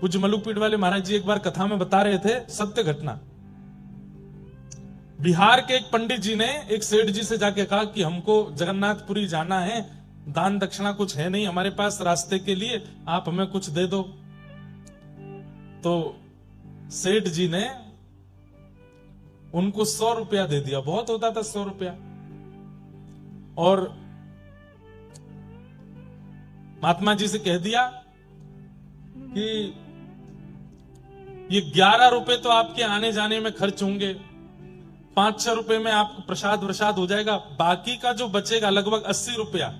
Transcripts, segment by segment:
पूज्य मलुकपीठ वाले महाराज जी एक बार कथा में बता रहे थे सत्य घटना। बिहार के एक पंडित जी ने एक सेठ जी से जाके कहा कि हमको जगन्नाथपुरी जाना है, दान दक्षिणा कुछ है नहीं हमारे पास रास्ते के लिए, आप हमें कुछ दे दो। तो सेठ जी ने उनको 100 रुपया दे दिया, बहुत होता था 100 रुपया। और महात्मा जी से कह दिया कि ये 11 रुपए तो आपके आने जाने में खर्च होंगे, 5-6 रुपए में आपको प्रसाद वरसाद हो जाएगा, बाकी का जो बचेगा लगभग 80 रुपया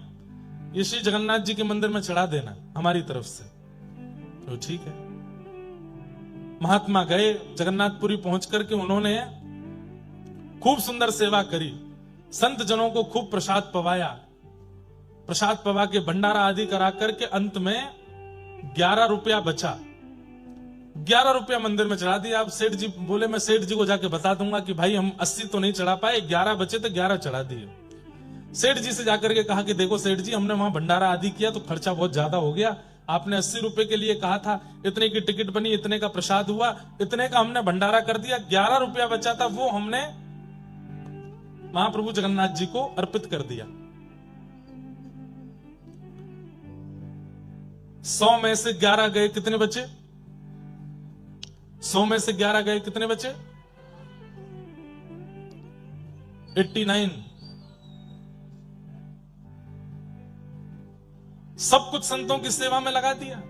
ये श्री जगन्नाथ जी के मंदिर में चढ़ा देना हमारी तरफ से। तो ठीक है। महात्मा गए, जगन्नाथपुरी पहुंच करके उन्होंने खूब सुंदर सेवा करी, संत जनों को खूब प्रसाद पवाया, प्रसाद पवा के भंडारा आदि करा करके अंत में 11 रुपया बचा, 11 रुपया मंदिर में चढ़ा दिया। अब सेठ जी बोले मैं सेठ जी को जाके बता दूंगा कि भाई हम 80 तो नहीं चढ़ा पाए, 11 बचे तो 11 चढ़ा दिए। सेठ जी से जाकर के कहा कि देखो सेठ जी, हमने वहां भंडारा आदि किया तो खर्चा बहुत ज्यादा हो गया, आपने 80 रुपए के लिए कहा था, इतने की टिकट बनी, इतने का प्रसाद हुआ, इतने का हमने भंडारा कर दिया, 11 रुपया बचा था वो हमने महाप्रभु जगन्नाथ जी को अर्पित कर दिया। 100 में से 11 गए, कितने बचे? 100 में से 11 गए, कितने बचे? 89। सब कुछ संतों की सेवा में लगा दिया,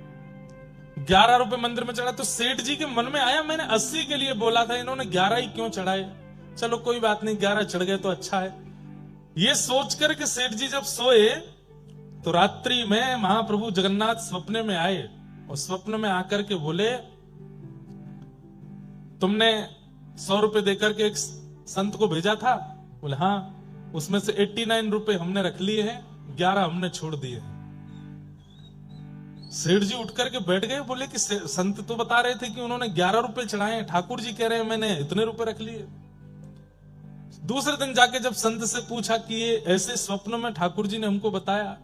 11 रुपए मंदिर में चढ़ा। तो सेठ जी के मन में आया मैंने 80 के लिए बोला था, इन्होंने 11 ही क्यों चढ़ाए, चलो कोई बात नहीं 11 चढ़ गए तो अच्छा है। ये सोच करके सेठ जी जब सोए तो रात्रि में महाप्रभु जगन्नाथ स्वप्न में आए और स्वप्न में आकर के बोले तुमने 100 रुपए देकर के एक संत को भेजा था? बोले हाँ, उसमें से 89 रुपए हमने रख लिए हैं, 11 हमने छोड़ दिए हैं। सेठ जी उठ करके बैठ गए, बोले कि संत तो बता रहे थे कि उन्होंने 11 रुपए चढ़ाए हैं, ठाकुर जी कह रहे हैं मैंने इतने रुपए रख लिए। दूसरे दिन जाके जब संत से पूछा कि ये ऐसे स्वप्न में ठाकुर जी ने हमको बताया,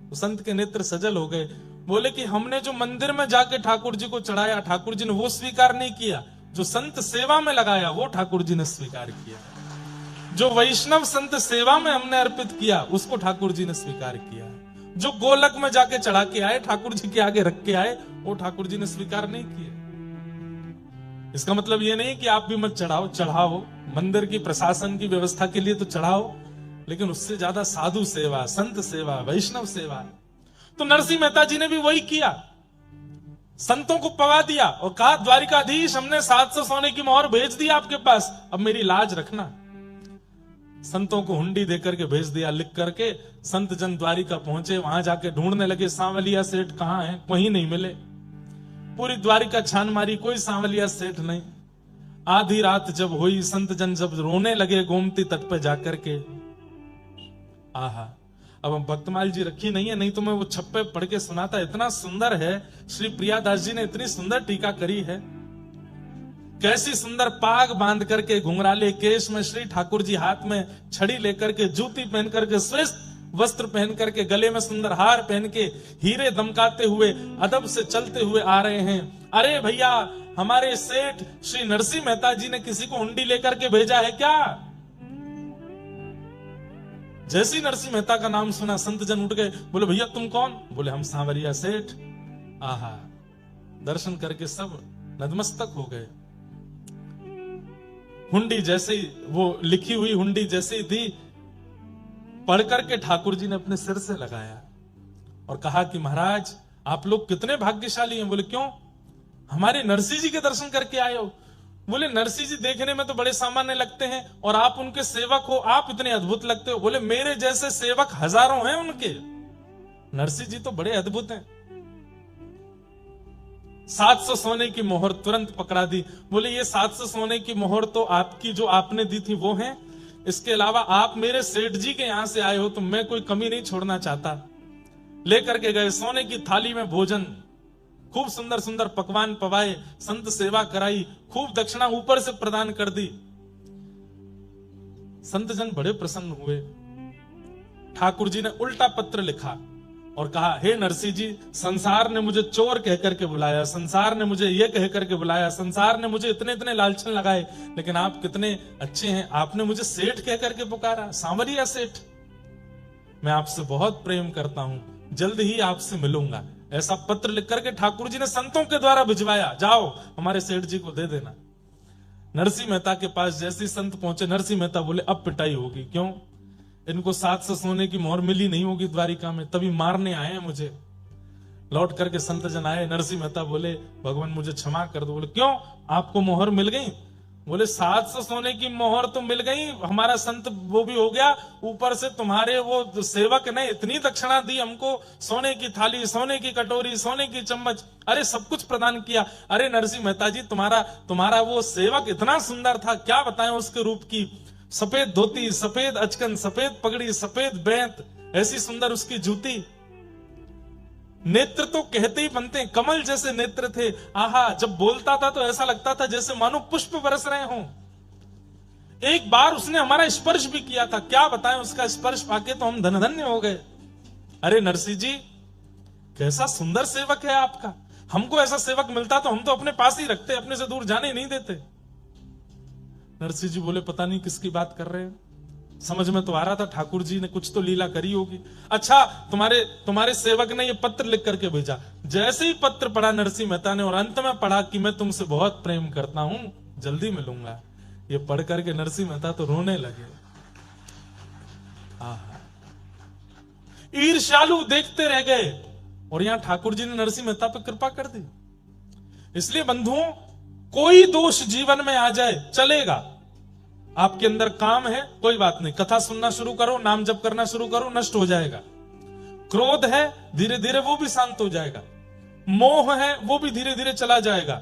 तो संत के नेत्र सजल हो गए। बोले कि हमने जो मंदिर में जाके ठाकुर जी को चढ़ाया, ठाकुर जी ने वो स्वीकार नहीं किया, जो संत सेवा में लगाया वो ठाकुर जी ने स्वीकार किया। जो वैष्णव संत सेवा में हमने अर्पित किया उसको ठाकुर जी ने स्वीकार किया। जो गोलक में जाके चढ़ा के आए, ठाकुर जी के आगे रख के आए, वो ठाकुर जी ने स्वीकार नहीं किया। इसका मतलब ये नहीं कि आप भी मत चढ़ाओ, चढ़ाओ, मंदिर की प्रशासन की व्यवस्था के लिए तो चढ़ाओ, लेकिन उससे ज्यादा साधु सेवा, संत सेवा, वैष्णव सेवा। तो नरसिंह मेहता जी ने भी वही किया, संतों को पवा दिया और कहा द्वारिकाधीश हमने 700 सोने की मोहर भेज दी आपके पास, अब मेरी लाज रखना। संतों को हुंडी देकर के भेज दिया लिख करके। संत जन द्वारिका पहुंचे, वहां जाके ढूंढने लगे सांवलिया सेठ कहां है, कहीं नहीं मिले। पूरी द्वारिका छान मारी, कोई सांवलिया सेठ नहीं। आधी रात जब हुई, संत जन जब रोने लगे गोमती तट पे जाकर के, आहा, अब हम भक्तमाल जी रखी नहीं है, नहीं तो मैं वो छप्पे पढ़ के सुनाता, इतना सुंदर है। श्री प्रियादास जी ने इतनी सुंदर टीका करी है, कैसी सुंदर पाग बांध करके घुंघराले केश में श्री ठाकुर जी हाथ में छड़ी लेकर के, जूती पहन करके, श्रेष्ठ वस्त्र पहन करके, गले में सुंदर हार पहन के, हीरे दमकाते हुए अदब से चलते हुए आ रहे हैं। अरे भैया, हमारे सेठ श्री नरसिंह मेहता जी ने किसी को हुंडी लेकर के भेजा है क्या? जैसी नरसिंह मेहता का नाम सुना संत जन उठ गए, बोले भैया तुम कौन? बोले हम सांवरिया सेठ। आहा, दर्शन करके सब नतमस्तक हो गए। हुंडी जैसे ही, वो लिखी हुई हुंडी जैसे ही थी, पढ़ करके ठाकुर जी ने अपने सिर से लगाया और कहा कि महाराज आप लोग कितने भाग्यशाली हैं। बोले क्यों? हमारे नरसिंह जी के दर्शन करके आए हो। बोले नरसिंह जी देखने में तो बड़े सामान्य लगते हैं और आप उनके सेवक हो, आप इतने अद्भुत लगते हो। बोले मेरे जैसे सेवक हजारों हैं उनके, नरसिंह जी तो बड़े अद्भुत हैं। 700 सोने की मोहर तुरंत पकड़ा दी। बोले ये 700 सोने की मोहर तो आपकी जो आपने दी थी वो है, इसके अलावा आप मेरे सेठ जी के यहां से आए हो तो मैं कोई कमी नहीं छोड़ना चाहता। लेकर के गए सोने की थाली में भोजन, खूब सुंदर सुंदर पकवान पवाए, संत सेवा कराई, खूब दक्षिणा ऊपर से प्रदान कर दी। संत जन बड़े प्रसन्न हुए। ठाकुर जी ने उल्टा पत्र लिखा और कहा, हे नरसिंह जी, संसार ने मुझे चोर कह करके बुलाया, संसार ने मुझे ये कह करके बुलाया, संसार ने मुझे इतने इतने लालछन लगाए, लेकिन आप कितने अच्छे हैं, आपने मुझे सेठ कह करके पुकारा, सांवरिया सेठ। मैं आपसे बहुत प्रेम करता हूं, जल्द ही आपसे मिलूंगा। ऐसा पत्र लिख करके ठाकुर जी ने संतों के द्वारा भिजवाया, जाओ हमारे सेठ जी को दे देना। नरसिंह मेहता के पास जैसे संत पहुंचे, नरसिंह मेहता बोले अब पिटाई होगी। क्यों? इनको 700 सोने की मोहर मिली नहीं होगी द्वारिका में, तभी मारने आए हैं मुझे। लौट करके संत जन आए, नरसिंह मेहता बोले, भगवान मुझे क्षमा कर दो। बोले क्यों, आपको मोहर मिल गई? बोले 700 सोने की मोहर तो मिल गई, हमारा संत वो भी हो गया, ऊपर से तुम्हारे वो सेवक ने इतनी दक्षिणा दी हमको, सोने की थाली, सोने की कटोरी, सोने की चम्मच, अरे सब कुछ प्रदान किया। अरे नरसिंह मेहता जी, तुम्हारा वो सेवक इतना सुंदर था, क्या बताएं उसके रूप की। सफेद धोती, सफेद अचकन, सफेद पगड़ी, सफेद बेंत, ऐसी सुंदर उसकी जूती। नेत्र तो कहते ही बनते, कमल जैसे नेत्र थे। आहा, जब बोलता था तो ऐसा लगता था जैसे मानो पुष्प बरस रहे हों। एक बार उसने हमारा स्पर्श भी किया था, क्या बताएं, उसका स्पर्श पाके तो हम धन्य हो गए। अरे नरसिंह जी, कैसा सुंदर सेवक है आपका, हमको ऐसा सेवक मिलता तो हम तो अपने पास ही रखते, अपने से दूर जाने नहीं देते। नरसिंह जी बोले, पता नहीं किसकी बात कर रहे हैं, समझ में तो आ रहा था ठाकुर जी ने कुछ तो लीला करी होगी। अच्छा, तुम्हारे सेवक ने ये पत्र लिख करके भेजा। जैसे ही पत्र पढ़ा नरसिंह मेहता ने और अंत में पढ़ा कि मैं तुमसे बहुत प्रेम करता हूं, जल्दी मिलूंगा, ये पढ़ करके नरसिंह मेहता तो रोने लगे। ईर्ष्यालु देखते रह गए, और यहां ठाकुर जी ने नरसिंह मेहता पर कृपा कर दी। इसलिए बंधुओं, कोई दोष जीवन में आ जाए चलेगा, आपके अंदर काम है कोई बात नहीं, कथा सुनना शुरू करो, नाम जप करना शुरू करो, नष्ट हो जाएगा। क्रोध है धीरे धीरे वो भी शांत हो जाएगा, मोह है वो भी धीरे धीरे चला जाएगा,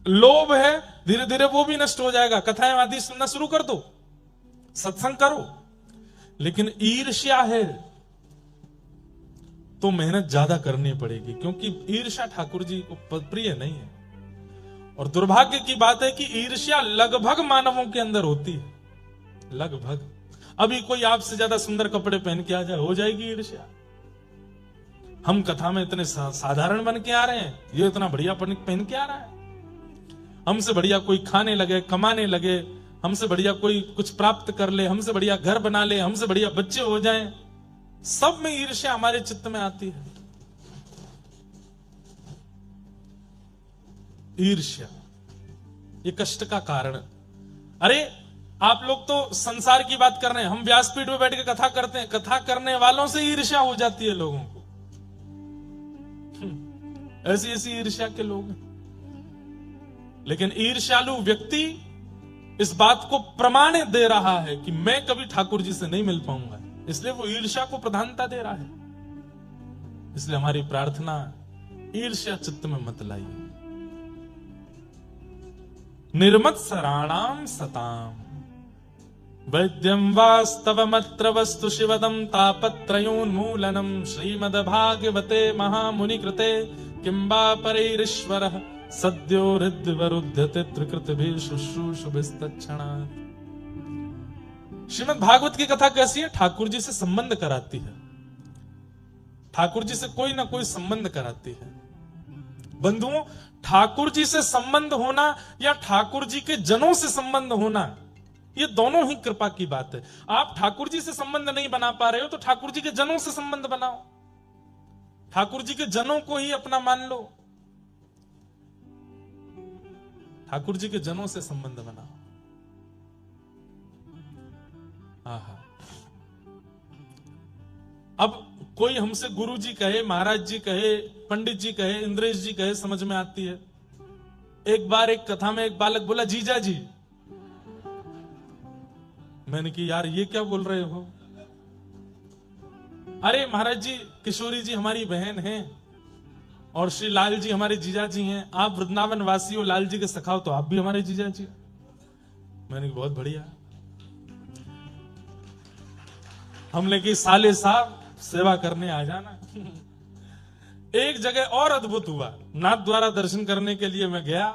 लोभ है धीरे धीरे वो भी नष्ट हो जाएगा। कथाएं आदि सुनना शुरू कर दो, सत्संग करो। लेकिन ईर्ष्या है तो मेहनत ज्यादा करनी पड़ेगी, क्योंकि ईर्ष्या ठाकुर जी को प्रिय नहीं है। और दुर्भाग्य की बात है कि ईर्ष्या लगभग मानवों के अंदर होती है, लगभग। अभी कोई आपसे ज्यादा सुंदर कपड़े पहन के आ जाए, हो जाएगी ईर्ष्या। हम कथा में इतने साधारण बन के आ रहे हैं, ये इतना बढ़िया पहन के आ रहा है। हमसे बढ़िया कोई खाने लगे, कमाने लगे, हमसे बढ़िया कोई कुछ प्राप्त कर ले, हमसे बढ़िया घर बना ले, हमसे बढ़िया बच्चे हो जाएं, सब में ईर्ष्या हमारे चित्त में आती है। ईर्ष्या ये कष्ट का कारण। अरे आप लोग तो संसार की बात कर रहे हैं, हम व्यासपीठ में बैठ के कथा करते हैं, कथा करने वालों से ईर्ष्या हो जाती है लोगों को। ऐसी ऐसी ईर्ष्या के लोग हैं। लेकिन ईर्ष्यालु व्यक्ति इस बात को प्रमाण दे रहा है कि मैं कभी ठाकुर जी से नहीं मिल पाऊंगा, इसलिए वो ईर्ष्या को प्रधानता दे रहा है। इसलिए हमारी प्रार्थना, ईर्ष्या चित्त में मत लाइए। निर्मत्सराणाम सताम वैद्यम वास्तवमत्र वस्तु शिवदम तापत्रयोन्मूलनम श्रीमद्भागवते महामुनि कृते किंबा परैरीश्वरः सद्यो हृद्यवरुध्यते त्रिकृतिभिः शुश्रूषुभिस्तत्क्षणात्। श्रीमद् भागवत की कथा कैसी है? ठाकुर जी से संबंध कराती है, ठाकुर जी से कोई ना कोई संबंध कराती है। बंधुओं, ठाकुर जी से संबंध होना या ठाकुर जी के जनों से संबंध होना, ये दोनों ही कृपा की बात है। आप ठाकुर जी से संबंध नहीं बना पा रहे हो तो ठाकुर जी के जनों से संबंध बनाओ, ठाकुर जी के जनों को ही अपना मान लो, ठाकुर जी के जनों से संबंध बनाओ। आहा, अब कोई हमसे गुरु जी कहे, महाराज जी कहे, पंडित जी कहे, इंद्रेश जी कहे, समझ में आती है। एक बार एक कथा में एक बालक बोला, जीजा जी। मैंने कि यार ये क्या बोल रहे हो? अरे महाराज जी, किशोरी जी हमारी बहन हैं और श्री लाल जी हमारे जीजा जी हैं, आप वृंदावन वासी हो, लाल जी के सखा हो, तो आप भी हमारे जीजा जी। मैंने कि बहुत बढ़िया। हमने कि साले साहब सेवा करने आ जाना। एक जगह और अद्भुत हुआ, नाथ द्वारा दर्शन करने के लिए मैं गया,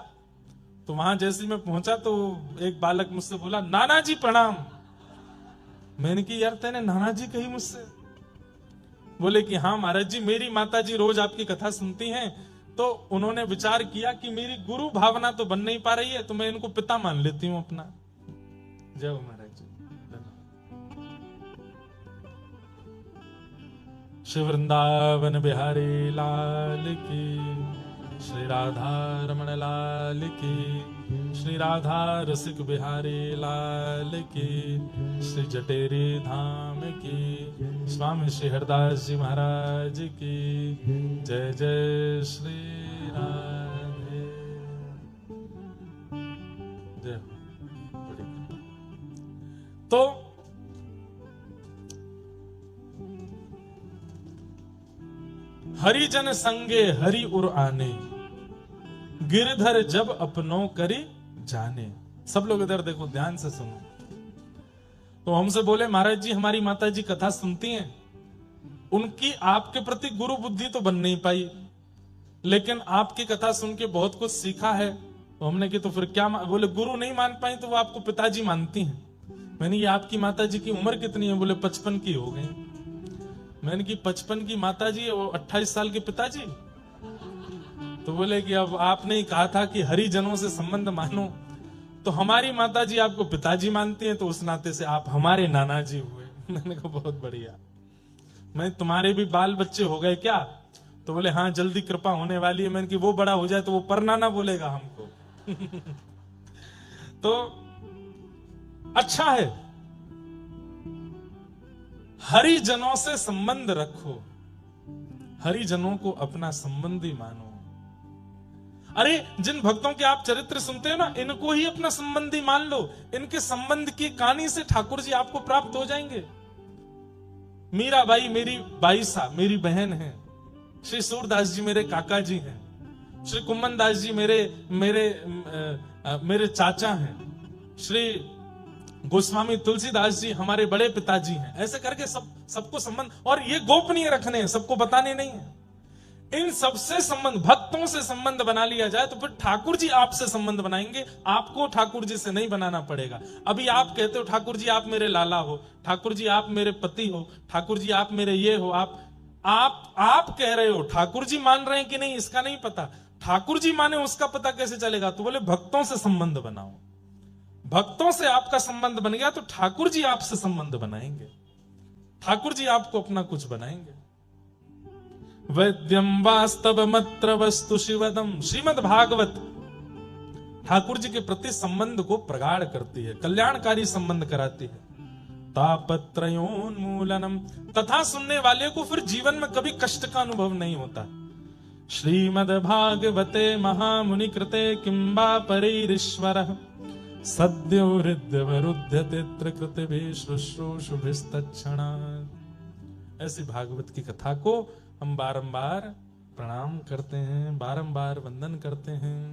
तो वहां जैसे मैं पहुंचा तो एक बालक मुझसे बोला, नाना जी प्रणाम। मैंने कि यार तेने नाना जी कही मुझसे? बोले कि हाँ महाराज जी, मेरी माता जी रोज आपकी कथा सुनती हैं, तो उन्होंने विचार किया कि मेरी गुरु भावना तो बन नहीं पा रही है, तो मैं इनको पिता मान लेती हूं अपना। जय हो महाराज जी। श्री वृंदावन बिहारी लाल की, श्री राधा रमण लाल की, श्री राधा रसिक बिहारी लाल की, श्री जटेरी धाम की, स्वामी श्री हरदास जी महाराज की जय। जय श्री राधे जय। तो हरिजन संगे हरि उर आने, गिरधर जब अपनों करी जाने। सब लोग इधर देखो, ध्यान से सुनो। तो हमसे बोले महाराज जी हमारी माता जी कथा सुनती हैं, उनकी आपके प्रति गुरु बुद्धि तो बन नहीं पाई, लेकिन आपकी कथा सुन के बहुत कुछ सीखा है। तो हमने कि तो फिर क्या बोले गुरु नहीं मान पाई तो वो आपको पिताजी मानती हैं। मैंने ये आपकी माता जी की उम्र कितनी है? बोले 55 की हो गई। मैंने कि 55 की माता जी और 28 साल के पिताजी? तो बोले कि अब आपने ही कहा था कि हरिजनों से संबंध मानो, तो हमारी माता जी आपको पिताजी मानती हैं, तो उस नाते से आप हमारे नाना जी हुए। मैंने कहा बहुत बढ़िया। मैं तुम्हारे भी बाल बच्चे हो गए क्या? तो बोले हाँ जल्दी कृपा होने वाली है। मैंने कि वो बड़ा हो जाए तो वो परनाना बोलेगा हमको। तो अच्छा है, हरिजनों से संबंध रखो, हरिजनों को अपना संबंधी मानो। अरे जिन भक्तों के आप चरित्र सुनते हो ना, इनको ही अपना संबंधी मान लो। इनके संबंध की कहानी से ठाकुर जी आपको प्राप्त हो जाएंगे। मीराबाई मेरी बाईसा मेरी बहन है, श्री सूरदास जी मेरे काका जी हैं, श्री कुम्मन दास जी मेरे चाचा हैं, श्री गोस्वामी तुलसीदास जी हमारे बड़े पिताजी हैं। ऐसे करके सबको संबंध, और ये गोपनीय रखने हैं, सबको बताने नहीं है। इन सबसे संबंध, भक्तों से संबंध बना लिया जाए तो फिर ठाकुर जी आपसे संबंध बनाएंगे। आपको ठाकुर जी से नहीं बनाना पड़ेगा। अभी आप कहते हो ठाकुर जी आप मेरे लाला हो, ठाकुर जी आप मेरे पति हो, ठाकुर जी आप मेरे ये हो, आप कह रहे हो, ठाकुर जी मान रहे हैं कि नहीं इसका नहीं पता। ठाकुर जी माने उसका पता कैसे चलेगा? तो बोले भक्तों से संबंध बनाओ। भक्तों से आपका संबंध बन गया तो ठाकुर जी आपसे संबंध बनाएंगे, ठाकुर जी आपको अपना कुछ बनाएंगे। वैद्यम वास्तव मत्र वस्तु शिवदम, श्रीमद् भागवत ठाकुर जी के प्रति संबंध को प्रगाढ़ करती है, कल्याणकारी संबंध कराती है। तापत्रयोन्मूलनम, तथा सुनने वाले को फिर जीवन में कभी कष्ट का अनुभव नहीं होता। श्रीमद् भागवते महामुनि कृते किंबा परिरीश्वरः, सद्यो हृदयवरुध्यते त्रिकृतिभिः शुश्रूषुभिस्तत्क्षणात्। ऐसी भागवत की कथा को हम बारंबार प्रणाम करते हैं, बारंबार वंदन करते हैं।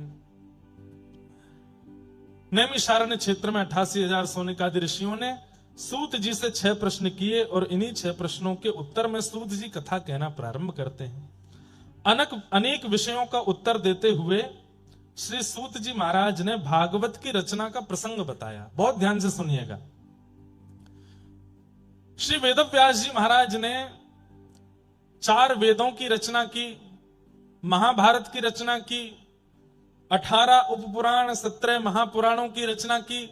नैमिषारण्य क्षेत्र में 88,000 सोनिकादि ऋषियों ने सूत जी से 6 प्रश्न किए, और इन्हीं 6 प्रश्नों के उत्तर में सूत जी कथा कहना प्रारंभ करते हैं। अनेक विषयों का उत्तर देते हुए श्री सूत जी महाराज ने भागवत की रचना का प्रसंग बताया। बहुत ध्यान से सुनिएगा। श्री वेदव्यास जी महाराज ने 4 वेदों की रचना की, महाभारत की रचना की, 18 उपपुराण, 17 महापुराणों की रचना की।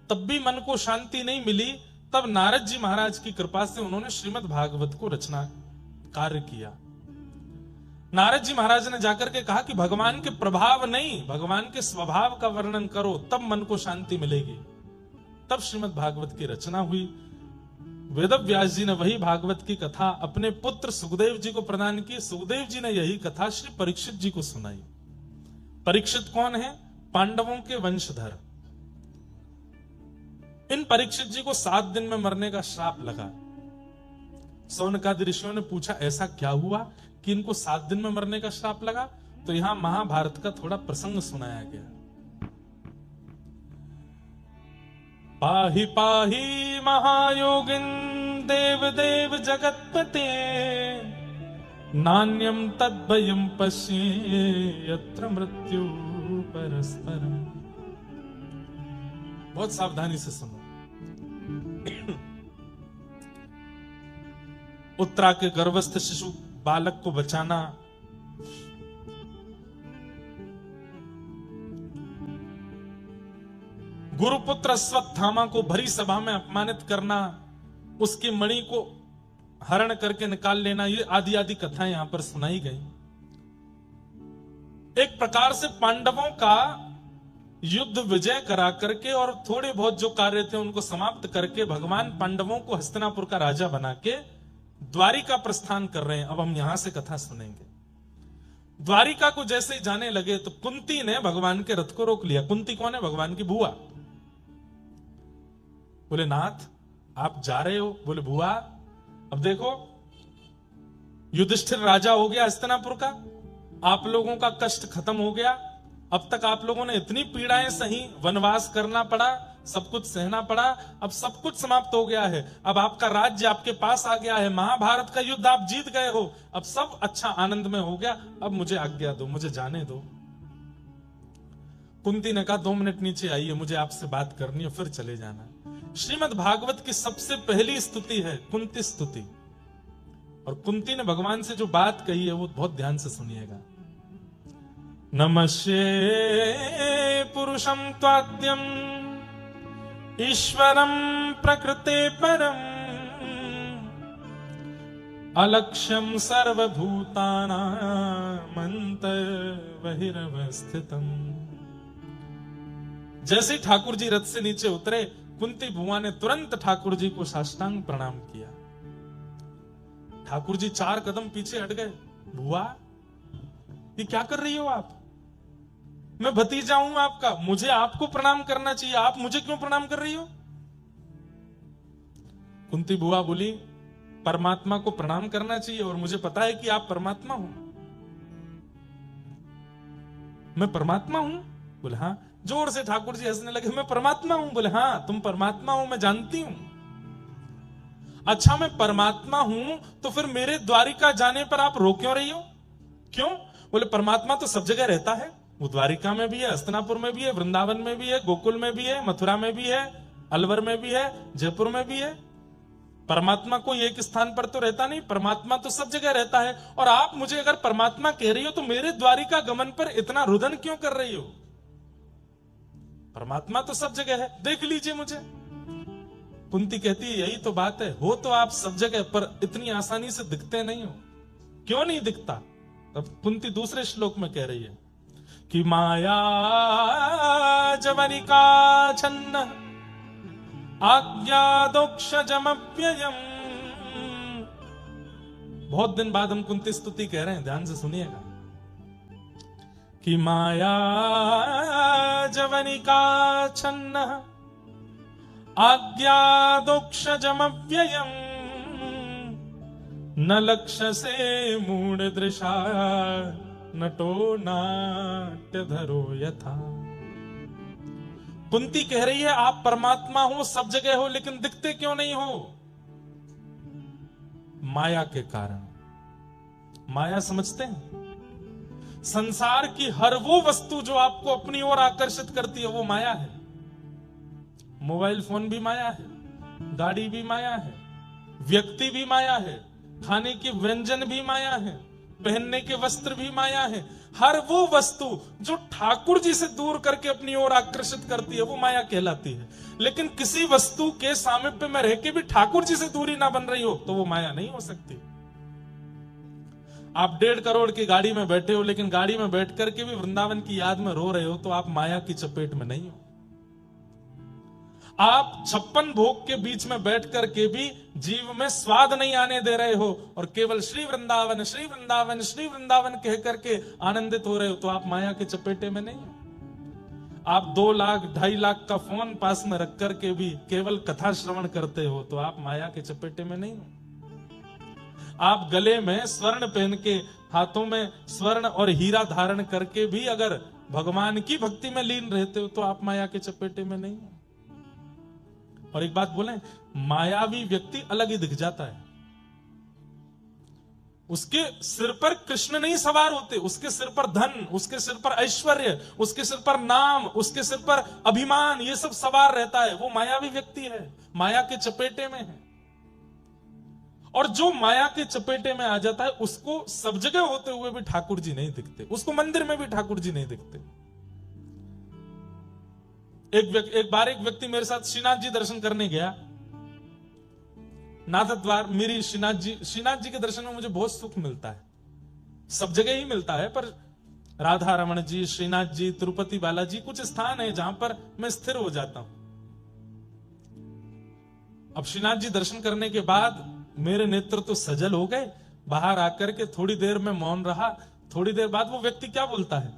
तब भी मन को शांति नहीं मिली। तब नारद जी महाराज की कृपा से उन्होंने श्रीमद् भागवत को रचना कार्य किया। नारद जी महाराज ने जाकर के कहा कि भगवान के प्रभाव नहीं, भगवान के स्वभाव का वर्णन करो, तब मन को शांति मिलेगी। तब श्रीमद् भागवत की रचना हुई। वेदव्यास जी ने वही भागवत की कथा अपने पुत्र सुखदेव जी को प्रदान की। सुखदेव जी ने यही कथा श्री परीक्षित जी को सुनाई। परीक्षित कौन है? पांडवों के वंशधर। इन परीक्षित जी को 7 दिन में मरने का श्राप लगा। सौनकादि ऋषियों ने पूछा ऐसा क्या हुआ कि इनको 7 दिन में मरने का श्राप लगा? तो यहां महाभारत का थोड़ा प्रसंग सुनाया गया। पाहि पाहि महायोगिन देव देव जगतपते, नान्यम तद्भयं पश्ये यत्र मृत्यु परस्परम। बहुत सावधानी से सुनो। उत्तरा के गर्भस्थ शिशु बालक को बचाना, गुरुपुत्र अश्वत्थामा को भरी सभा में अपमानित करना, उसकी मणि को हरण करके निकाल लेना, ये आदि आदि कथाएं यहां पर सुनाई गई। एक प्रकार से पांडवों का युद्ध विजय करा करके और थोड़े बहुत जो कार्य थे उनको समाप्त करके भगवान पांडवों को हस्तिनापुर का राजा बना के द्वारिका प्रस्थान कर रहे हैं। अब हम यहां से कथा सुनेंगे। द्वारिका को जैसे ही जाने लगे तो कुंती ने भगवान के रथ को रोक लिया। कुंती कौन है? भगवान की बुआ। बोले नाथ आप जा रहे हो? बोले बुआ अब देखो युधिष्ठिर राजा हो गया हस्तिनापुर का, आप लोगों का कष्ट खत्म हो गया। अब तक आप लोगों ने इतनी पीड़ाएं सही, वनवास करना पड़ा, सब कुछ सहना पड़ा, अब सब कुछ समाप्त हो गया है। अब आपका राज्य आपके पास आ गया है, महाभारत का युद्ध आप जीत गए हो, अब सब अच्छा आनंद में हो गया, अब मुझे आज्ञा दो, मुझे जाने दो। कुंती ने कहा 2 मिनट नीचे आइए, मुझे आपसे बात करनी है, फिर चले जाना। श्रीमद् भागवत की सबसे पहली स्तुति है कुंती स्तुति, और कुंती ने भगवान से जो बात कही है वो बहुत ध्यान से सुनिएगा। नमस्ये पुरुषं त्वाद्यं ईश्वरं प्रकृते परम् अलक्ष्यं सर्वभूतानामन्तर्बहिरवस्थितम्। जैसे ठाकुर जी रथ से नीचे उतरे, कुंती बुआ ने तुरंत ठाकुर जी को साष्टांग प्रणाम किया। ठाकुर जी 4 कदम पीछे हट गए। बुआ ये क्या कर रही हो आप? मैं भतीजा हूं आपका, मुझे आपको प्रणाम करना चाहिए, आप मुझे क्यों प्रणाम कर रही हो? कुंती बुआ बोली परमात्मा को प्रणाम करना चाहिए और मुझे पता है कि आप परमात्मा हो। मैं परमात्मा हूं? बोले हाँ। जोर से ठाकुर जी हंसने लगे, मैं परमात्मा हूं? बोले हाँ तुम परमात्मा हो, मैं जानती हूं। अच्छा मैं परमात्मा हूं तो फिर मेरे द्वारिका जाने पर आप रो क्यों रही हो? क्यों? बोले परमात्मा तो सब जगह रहता है, वो द्वारिका में भी है, हस्तिनापुर में भी है, वृंदावन में भी है, गोकुल में भी है, मथुरा में भी है, अलवर में भी है, जयपुर में भी है। परमात्मा कोई एक स्थान पर तो रहता नहीं, परमात्मा तो सब जगह रहता है। और आप मुझे अगर परमात्मा कह रही हो तो मेरे द्वारिका गमन पर इतना रुदन क्यों कर रही हो? परमात्मा तो सब जगह है, देख लीजिए मुझे। कुंती कहती है यही तो बात है, हो तो आप सब जगह पर इतनी आसानी से दिखते नहीं हो। क्यों नहीं दिखता? तब कुंती दूसरे श्लोक में कह रही है कि माया जवनिका छन्न आज्ञादोक्षजमव्ययम्। बहुत दिन बाद हम कुंती स्तुति कह रहे हैं, ध्यान से सुनिएगा। कि माया जवनिका छन्न आज्ञादोक्षजमव्ययम् न लक्ष्य से मूढ़ दृशा नटो नाट्यधरो यथा। कुंती कह रही है आप परमात्मा हो, सब जगह हो, लेकिन दिखते क्यों नहीं हो? माया के कारण। माया समझते हैं? संसार की हर वो वस्तु जो आपको अपनी ओर आकर्षित करती है वो माया है। मोबाइल फोन भी माया है, गाड़ी भी माया है, व्यक्ति भी माया है, खाने के व्यंजन भी माया है, पहनने के वस्त्र भी माया है। हर वो वस्तु जो ठाकुर जी से दूर करके अपनी ओर आकर्षित करती है वो माया कहलाती है। लेकिन किसी वस्तु के सामीप्य में रह के भी ठाकुर जी से दूरी ना बन रही हो तो वो माया नहीं हो सकती। आप 1.5 करोड़ की गाड़ी में बैठे हो, लेकिन गाड़ी में बैठ करके भी वृंदावन की याद में रो रहे हो तो आप माया की चपेट में नहीं हो। आप 56 भोग के बीच में बैठ करके भी जीव में स्वाद नहीं आने दे रहे हो और केवल श्री वृंदावन श्री वृंदावन श्री वृंदावन कह करके आनंदित हो रहे हो तो आप माया के चपेटे में नहीं हो। आप 2 लाख 2.5 लाख का फोन पास में रख करके भी केवल कथा श्रवण करते हो तो आप माया के चपेटे में नहीं हो। आप गले में स्वर्ण पहन के, हाथों में स्वर्ण और हीरा धारण करके भी अगर भगवान की भक्ति में लीन रहते हो तो आप माया के चपेटे में नहीं हो। और एक बात बोलें, मायावी व्यक्ति अलग ही दिख जाता है। उसके सिर पर कृष्ण नहीं सवार होते, उसके सिर पर धन, उसके सिर पर ऐश्वर्य, उसके सिर पर नाम, उसके सिर पर अभिमान, ये सब सवार रहता है। वो मायावी व्यक्ति है, माया के चपेटे में है। और जो माया के चपेटे में आ जाता है उसको सब जगह होते हुए भी ठाकुर जी नहीं दिखते, उसको मंदिर में भी ठाकुर जी नहीं दिखते। एक बार एक व्यक्ति मेरे साथ श्रीनाथ जी दर्शन करने गया, नाथ द्वार मेरी श्रीनाथ जी के दर्शन में मुझे बहुत सुख मिलता है, सब जगह ही मिलता है, पर राधा रमण जी, श्रीनाथ जी, तिरुपति बालाजी कुछ स्थान है जहां पर मैं स्थिर हो जाता हूं। अब श्रीनाथ जी दर्शन करने के बाद मेरे नेत्र तो सजल हो गए, बाहर आकर के थोड़ी देर में मौन रहा। थोड़ी देर बाद वो व्यक्ति क्या बोलता है,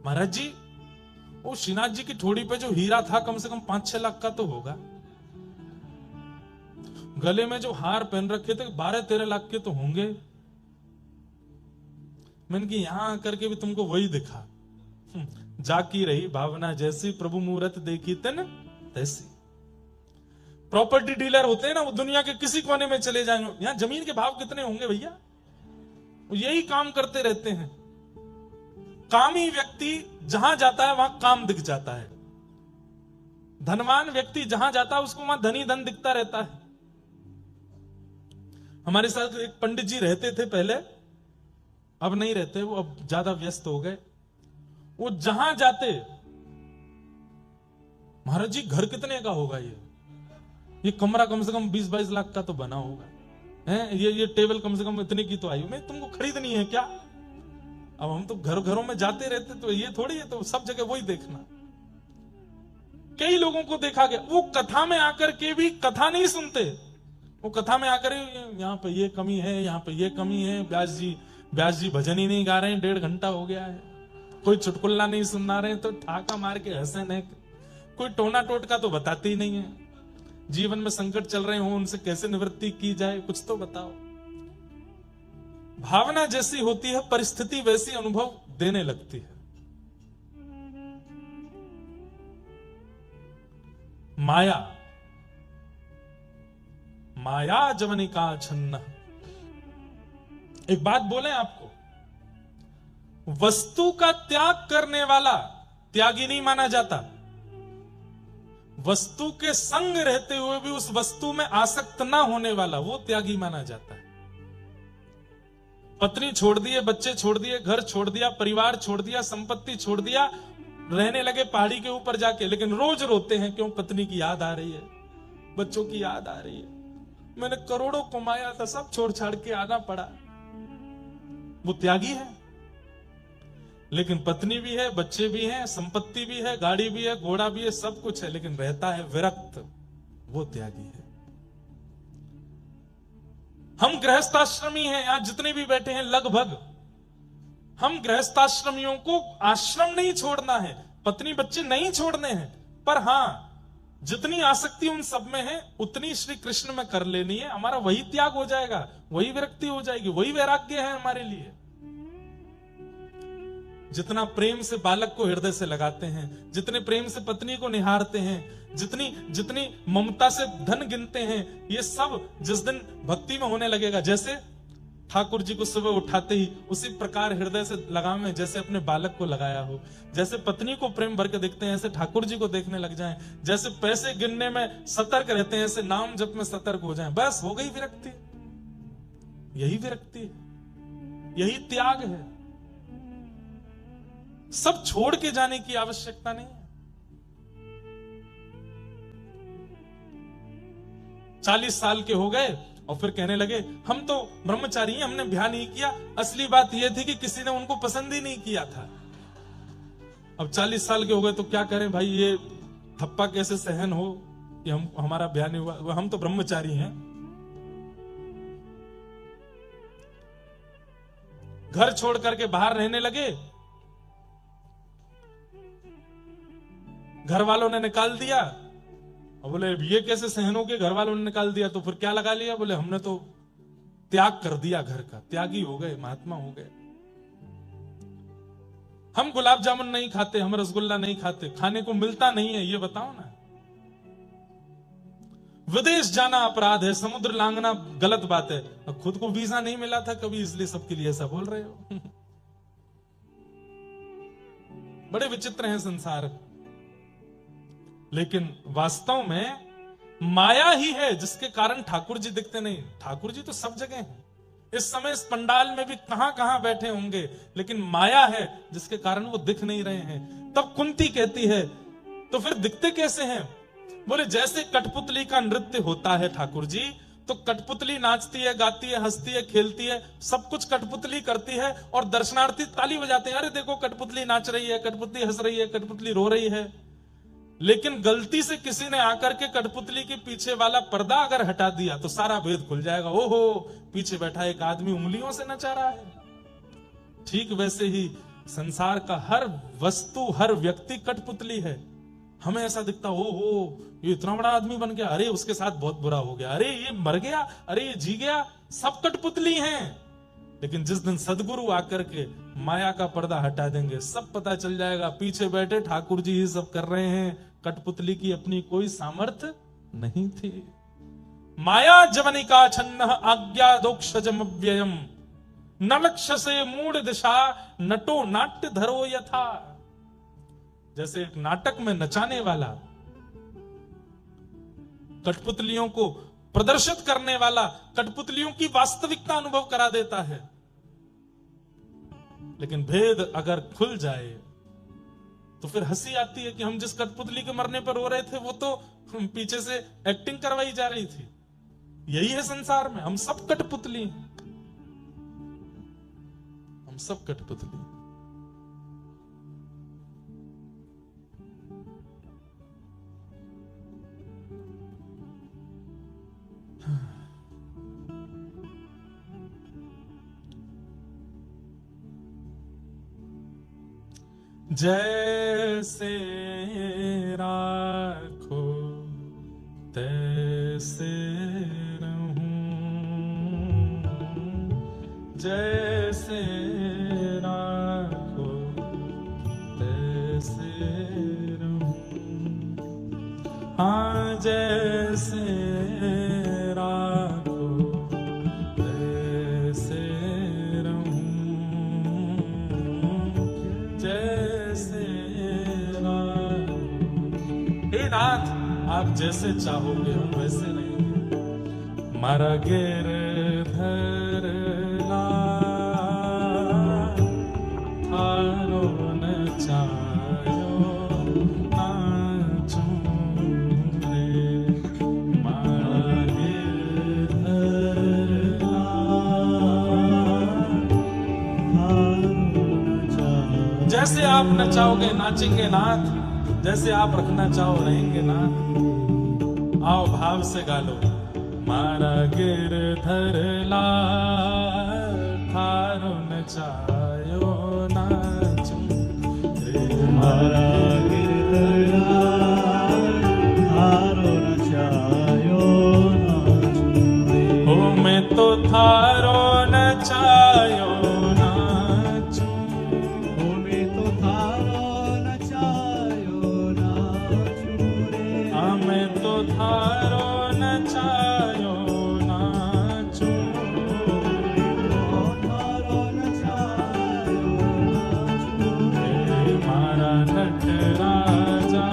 महाराज जी वो श्रीनाथ जी की ठोड़ी पे जो हीरा था कम से कम 5-6 लाख का तो होगा, गले में जो हार पहन रखे थे 12-13 लाख के तो होंगे। मैंने कि यहां आकर के भी तुमको वही दिखा, जाकी रही भावना जैसी, प्रभु मूरत देखी तन तैसी। प्रॉपर्टी डीलर होते हैं ना, वो दुनिया के किसी कोने में चले जाएंगे, यहां जमीन के भाव कितने होंगे भैया, वो यही काम करते रहते हैं। कामी व्यक्ति जहां जाता है वहां काम दिख जाता है, धनवान व्यक्ति जहां जाता है उसको वहां धनी धन दिखता रहता है। हमारे साथ एक पंडित जी रहते थे पहले, अब नहीं रहते, वो अब ज्यादा व्यस्त हो गए। वो जहां जाते, महाराज जी घर कितने का होगा, ये कमरा कम से कम 20-22 लाख का तो बना होगा, है ये टेबल कम से कम इतने की तो आई, मैं तुमको खरीदनी है क्या? अब हम तो घरों में जाते रहते, तो ये थोड़ी है, तो सब जगह वही देखना। कई लोगों को देखा गया, वो कथा में आकर के भी कथा नहीं सुनते, वो कथा में आकर यहाँ पे ये कमी है, यहाँ पे ये कमी है, व्यास जी भजन ही नहीं गा रहे हैं, 1.5 घंटा हो गया है, कोई चुटकुल्ला नहीं सुना रहे हैं, तो ठाका मार के हंसे नहीं, कोई टोना टोटका तो बताते ही नहीं है। जीवन में संकट चल रहे हो, उनसे कैसे निवृत्ति की जाए, कुछ तो बताओ। भावना जैसी होती है, परिस्थिति वैसी अनुभव देने लगती है। माया जवनिका छन्न। एक बात बोले आपको, वस्तु का त्याग करने वाला त्यागी नहीं माना जाता, वस्तु के संग रहते हुए भी उस वस्तु में आसक्त ना होने वाला वो त्यागी माना जाता है। पत्नी छोड़ दिए, बच्चे छोड़ दिए, घर छोड़ दिया, परिवार छोड़ दिया, संपत्ति छोड़ दिया, रहने लगे पहाड़ी के ऊपर जाके, लेकिन रोज रोते हैं, क्यों? पत्नी की याद आ रही है, बच्चों की याद आ रही है, मैंने करोड़ों कमाया था, सब छोड़ छाड़ के आना पड़ा। वो त्यागी है। लेकिन पत्नी भी है, बच्चे भी हैं, संपत्ति भी है, गाड़ी भी है, घोड़ा भी है, सब कुछ है, लेकिन रहता है विरक्त, वो त्यागी है। हम गृहस्थाश्रमी हैं, यहां जितने भी बैठे हैं लगभग, हम गृहस्थाश्रमियों को आश्रम नहीं छोड़ना है, पत्नी बच्चे नहीं छोड़ने हैं, पर हां जितनी आसक्ति उन सब में है उतनी श्री कृष्ण में कर लेनी है। हमारा वही त्याग हो जाएगा, वही विरक्ति हो जाएगी, वही वैराग्य है हमारे लिए। जितना प्रेम से बालक को हृदय से लगाते हैं, जितने प्रेम से पत्नी को निहारते हैं, जितनी ममता से धन गिनते हैं, ये सब जिस दिन भक्ति में होने लगेगा, जैसे ठाकुर जी को सुबह उठाते ही उसी प्रकार हृदय से लगावे जैसे अपने बालक को लगाया हो, जैसे पत्नी को प्रेम भर के देखते हैं ऐसे ठाकुर जी को देखने लग जाएं, जैसे पैसे गिनने में सतर्क रहते हैं ऐसे नाम जप में सतर्क हो जाएं, बस हो गई विरक्ति। यही विरक्ति है, यही त्याग है। सब छोड़ के जाने की आवश्यकता नहीं है। 40 साल के हो गए और फिर कहने लगे हम तो ब्रह्मचारी हैं, हमने ब्याह नहीं किया। असली बात यह थी कि किसी ने उनको पसंद ही नहीं किया था। अब 40 साल के हो गए तो क्या करें भाई, ये थप्पा कैसे सहन हो कि हमारा ब्याह नहीं हुआ, हम तो ब्रह्मचारी हैं। घर छोड़ करके बाहर रहने लगे, घर वालों ने निकाल दिया और बोले ये कैसे सहन हो के, घर वालों ने निकाल दिया तो फिर क्या लगा लिया, बोले हमने तो त्याग कर दिया घर का, त्यागी हो गए, महात्मा हो गए। हम गुलाब जामुन नहीं खाते, हम रसगुल्ला नहीं खाते, खाने को मिलता नहीं है, ये बताओ ना। विदेश जाना अपराध है, समुद्र लांघना गलत बात है, खुद को वीजा नहीं मिला था कभी, इसलिए सबके लिए ऐसा बोल रहे हो। बड़े विचित्र हैं संसार। लेकिन वास्तव में माया ही है जिसके कारण ठाकुर जी दिखते नहीं। ठाकुर जी तो सब जगह हैं, इस समय इस पंडाल में भी कहां कहां बैठे होंगे, लेकिन माया है जिसके कारण वो दिख नहीं रहे हैं। तब कुंती कहती है तो फिर दिखते कैसे हैं? बोले जैसे कठपुतली का नृत्य होता है ठाकुर जी, तो कठपुतली नाचती है, गाती है, हंसती है, खेलती है, सब कुछ कठपुतली करती है और दर्शनार्थी ताली बजाते हैं, अरे देखो कठपुतली नाच रही है, कठपुतली हंस रही है, कठपुतली रो रही है। लेकिन गलती से किसी ने आकर के कठपुतली के पीछे वाला पर्दा अगर हटा दिया तो सारा भेद खुल जाएगा। ओहो, पीछे बैठा एक आदमी उंगलियों से नचा रहा है। ठीक वैसे ही संसार का हर वस्तु, हर व्यक्ति कठपुतली है। हमें ऐसा दिखता, ओहो ये इतना बड़ा आदमी बन गया, अरे उसके साथ बहुत बुरा हो गया, अरे ये मर गया, अरे ये जी गया, सब कठपुतली हैं। लेकिन जिस दिन सदगुरु आकर के माया का पर्दा हटा देंगे, सब पता चल जाएगा पीछे बैठे ठाकुर जी ही सब कर रहे हैं, कठपुतली की अपनी कोई सामर्थ्य नहीं थी। माया जवनिका छन्न आज्ञा दोक्षजम व्ययम, न लक्ष्य से मूढ़ दिशा नटो नाट्य धरो यथा। जैसे एक नाटक में नचाने वाला, कठपुतलियों को प्रदर्शित करने वाला कठपुतलियों की वास्तविकता अनुभव करा देता है, लेकिन भेद अगर खुल जाए तो फिर हंसी आती है कि हम जिस कठपुतली के मरने पर रो रहे थे वो तो पीछे से एक्टिंग करवाई जा रही थी। यही है संसार में, हम सब कठपुतली हैं, हम सब कठपुतली। जैसे राखो तैसे रहूं, जैसे राखो तैसे रहूं। हाँ जैसे राखो तैसे रहूं, नाथ आप जैसे चाहोगे हम वैसे नहीं। मारा गिरधर लाल थारो नचायो नाचूं रे। मारा गिरधर लाल थारो नचायो। जैसे आप नचाओगे नाचेंगे नाथ, जैसे आप रखना चाहो रहेंगे ना। आओ भाव से गा लो। मारा गिरधर लाल थारो नचायो नाचूं रे। मारा गिरधर लाल थारो नचायो नाचूं रे। ओ मैं तो थारो नचायो नाचूं, ओ मैं तो थारो मैं तो थारो नचायो नाचूं, थारो नचायो नाचूं। मारा नट राजा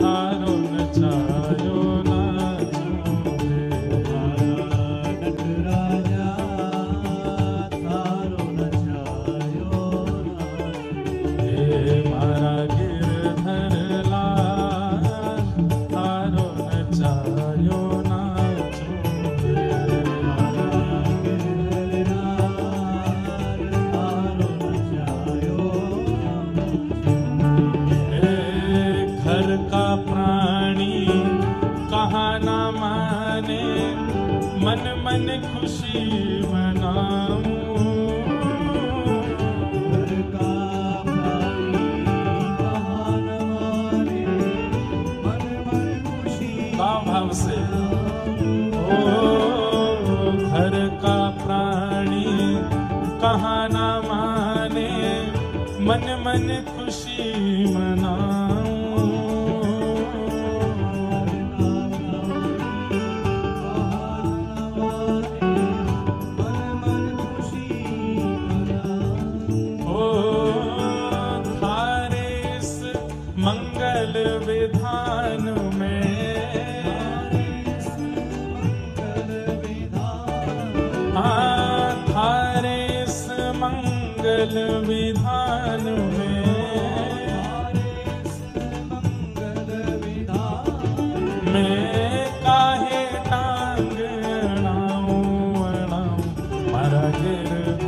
थारो नचायो नाचूं रे। मारा नट राजा थारो नचायो नाचूं रे। मारा गिरधर मन मन खुशी मनाऊं। घर का भाई कहाँ न माने, मन मन खुशी भाव से। ओ घर का प्राणी कहाँ न माने, मन मन खुशी मनाऊं। मंगल विधान में मंगल विधान में, मैं काहे टांग अड़ाऊं अड़ाऊं मारा गिरधार